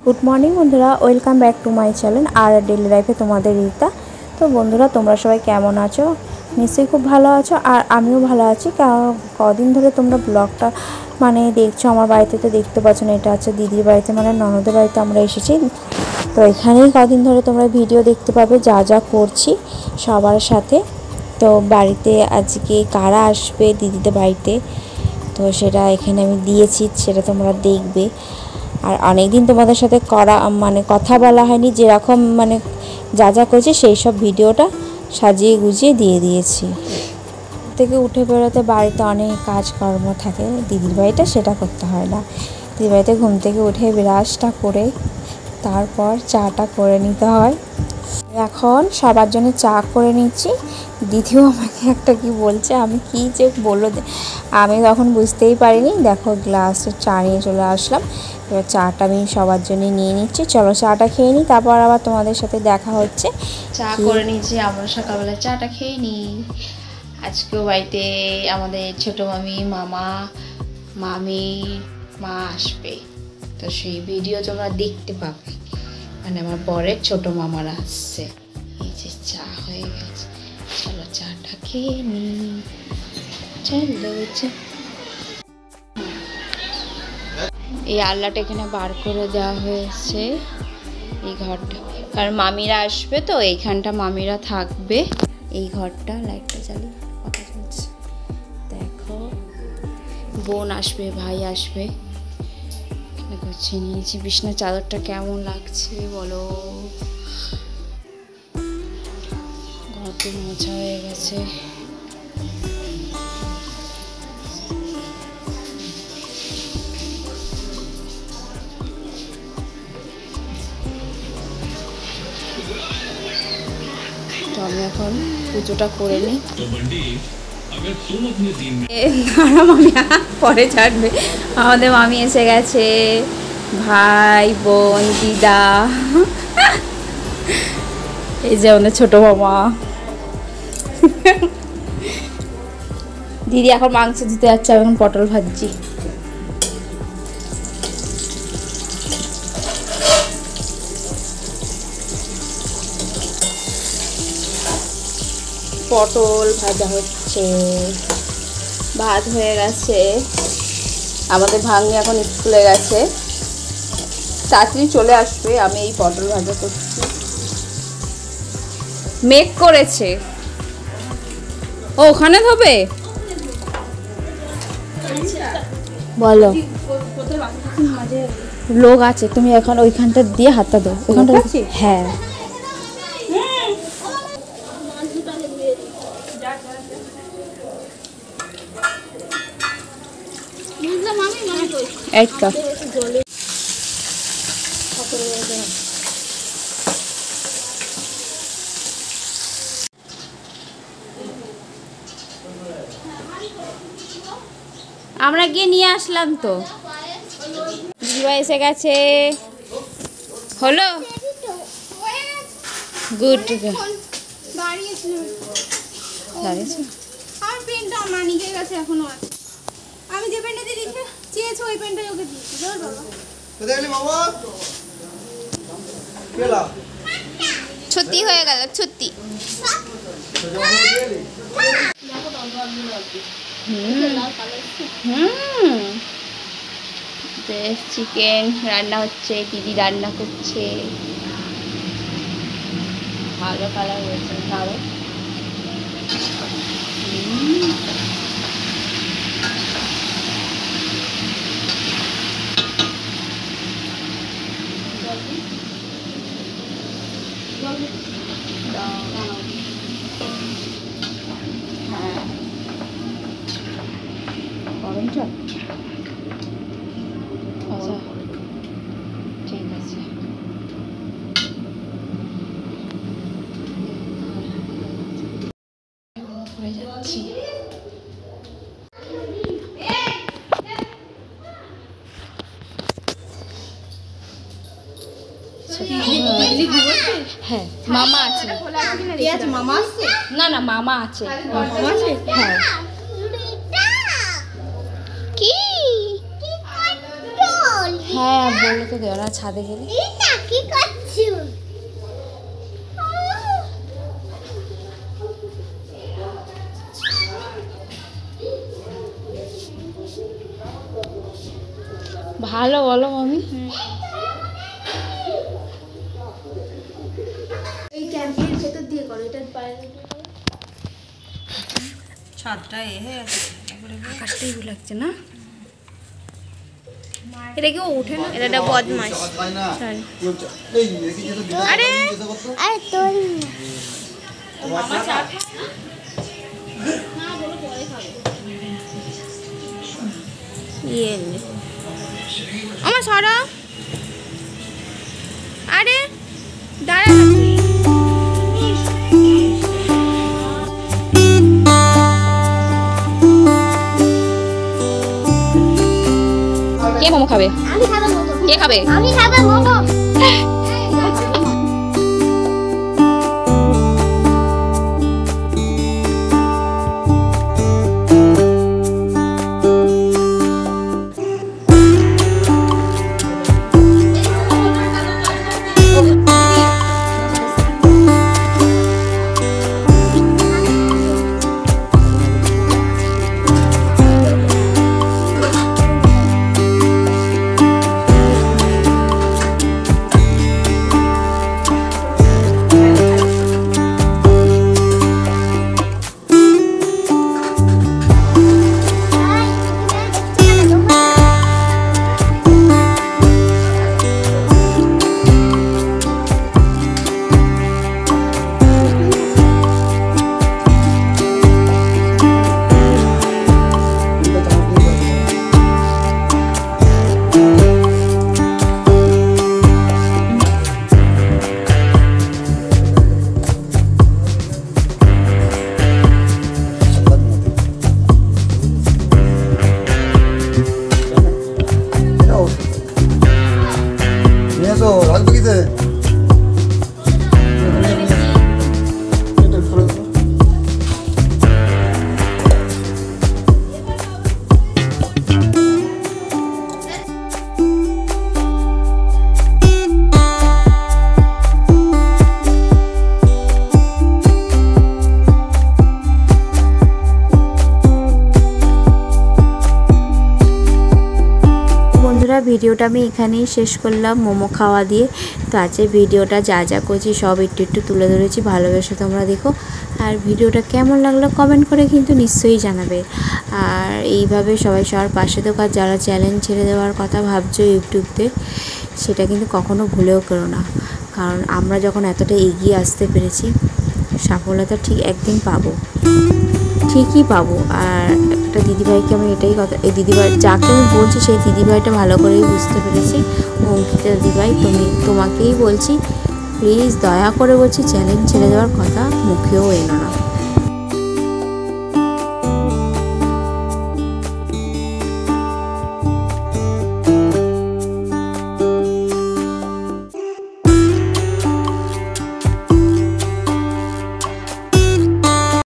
Good morning বন্ধুরা, welcome back to my channel আর daily লাইফে তোমাদের রিতা। তো বন্ধুরা, তোমরা সবাই কেমন আছো? নিশ্চয়ই খুব ভালো আছো, আর আমিও ভালো আছি। কদিন ধরে তোমরা ব্লগটা দেখছো আমার বাড়িতে, তো দেখতে পাচ্ছ না, এটা হচ্ছে দিদির বাড়িতে, ননদের বাড়িতে আমরা এসেছি। তো এখানেই কদিন ধরে তোমরা ভিডিও দেখতে পাবে যা যা করছি সবার সাথে। তো বাড়িতে আজকে কারা আসবে দিদিদের বাড়িতে, তো সেটা এখানে আমি দিয়েছি, সেটা তোমরা দেখবে। আর অনেক দিন তোমাদের সাথে কথা বলা হয়নি, যেরকম যা যা করেছি সেই সব ভিডিওটা সাজিয়ে গুজিয়ে দিয়ে দিয়েছি। থেকে উঠে বেরোতে বাড়িতে অনেক কাজকর্ম থাকে, দিদির বাড়িটা সেটা করতে হয় না। দিদির বাড়িতে ঘুম থেকে উঠে ব্রাশটা করে তারপর চাটা করে নিতে হয়। এখন সবার জন্য চা করে নিচ্ছি। দিদিও আমাকে একটা কি বলছে, আমি কি যে বললো আমি তখন বুঝতেই পারিনি। দেখো গ্লাসে চা নিয়ে চলে আসলাম। এবার চাটা আমি সবার জন্য নিয়ে নিচ্ছি। চলো চাটা খেয়ে নিই, তারপর আবার তোমাদের সাথে দেখা হচ্ছে। চা করে নিচ্ছি, আমরা সকালবেলা চাটা খেয়ে নিই। আজকেও বাড়িতে আমাদের ছোটো মামি, মামা, মামি, মা আসবে, তো সেই ভিডিও তোমরা দেখতে পাবে। আমার বরের ছোট মামারা আসছে। এই যে চা হয়ে গেছে, চলো চাটা খেয়ে নিই। চলো এই আল্লাটা এখানে বার করে দেওয়া হয়েছে, এই ঘরটা, কারণ মামিরা আসবে তো এইখানটা মামিরা থাকবে। এই ঘরটা লাইটটা চালিয়ে কথা চলছে, দেখো বোন আসবে, ভাই আসবে। গুছিয়ে নিয়েছি। বিছানার চাদরটা কেমন লাগছে বলো? ঘরটা মোছা হয়ে গেছে। তো আমি এখন পুজোটা করে নিই। মামি পরে ছাড়বে। আমাদের মামি এসে গেছে, ভাই বোন দিদা, এই যে আমাদের ছোট মামা। দিদি এখন মাংস দিতে যাচ্ছে, আমি এখন পটল ভাজছি। পটল ভাজা হচ্ছে, ভাত হয়ে গেছে। আমাদের ভাগ্নি এখন স্কুলে গেছে, চাকরি চলে আসবে। আমি এই পটল ভাজা করছি। মেঘ করেছে, ও ওখানে ধোবে বলো। লোক আছে, তুমি এখন ওইখানটা দিয়ে হাতটা দাও। ওখানটা হ্যাঁ, একটা আমরা গিয়ে নিয়ে আসলাম। তো দিদিভাই এসে গেছে, হলো গুড। আমি যে পেনটা দিয়ে দিতে চেয়েছি ওই পেনটাই ওকে দিয়েছি। ধর বাবা, কোথায় বাবা? কেলা ছুটি হয়ে গেল, ছুটি। চিকেন রান্না হচ্ছে, দিদি রান্না করছে, ভালো কালার হয়েছে। আরো হ্যাঁ, গরম জল। আচ্ছা ঠিক আছে। করে যাচ্ছি। হ্যাঁ, মামা আছে। মামা আছে? না না, মামা আছে। মামা আছে? হ্যাঁ। কি হ্যাঁ বললো তো দেওয়া ছাদে গেলে। কি করছো? ভালো বলো মামি। এই ক্যাম্পের ভেতর দিয়ে করো, এটা বাইরে ছাদটা হয়ে আছে, আকাশটাই লাগছে না। এটা কেউ ওঠে না, এটা একটা বদমাস। আরে আরে তোর ইয়ে আমার সরা, আরে দাঁড়া না তুই। কে মোমো খাবে? আমি খাবো মোমো। কে খাবে? আমি খাবো মোমো। ভিডিওটা আমি এখানেই শেষ করলাম মোমো খাওয়া দিয়ে। তো আজকে ভিডিওটা যা যা করছি সব একটু একটু তুলে ধরেছি, ভালোবেসে তোমরা দেখো। আর ভিডিওটা কেমন লাগলো কমেন্ট করে কিন্তু নিশ্চয়ই জানাবে। আর এইভাবে সবাই সবার পাশে থাকার, যারা চ্যালেঞ্জ ছেড়ে দেওয়ার কথা ভাবছো ইউটিউবতে, সেটা কিন্তু কখনো ভুলেও করো না। কারণ আমরা যখন এতটা এগিয়ে আসতে পেরেছি, সফলতা ঠিক একদিন পাবো, ঠিকই পাবো। আর একটা দিদিভাইকে আমি এটাই কথা, এই দিদিভাই যাকে আমি বলছি সেই দিদিভাইটা ভালো করেই বুঝতে পেরেছি। অঙ্কিতা দিদিভাই, তোমাকেই বলছি, প্লিজ দয়া করে বলছি চ্যালেঞ্জ ছেড়ে দেওয়ার কথা মুখেও এনো না।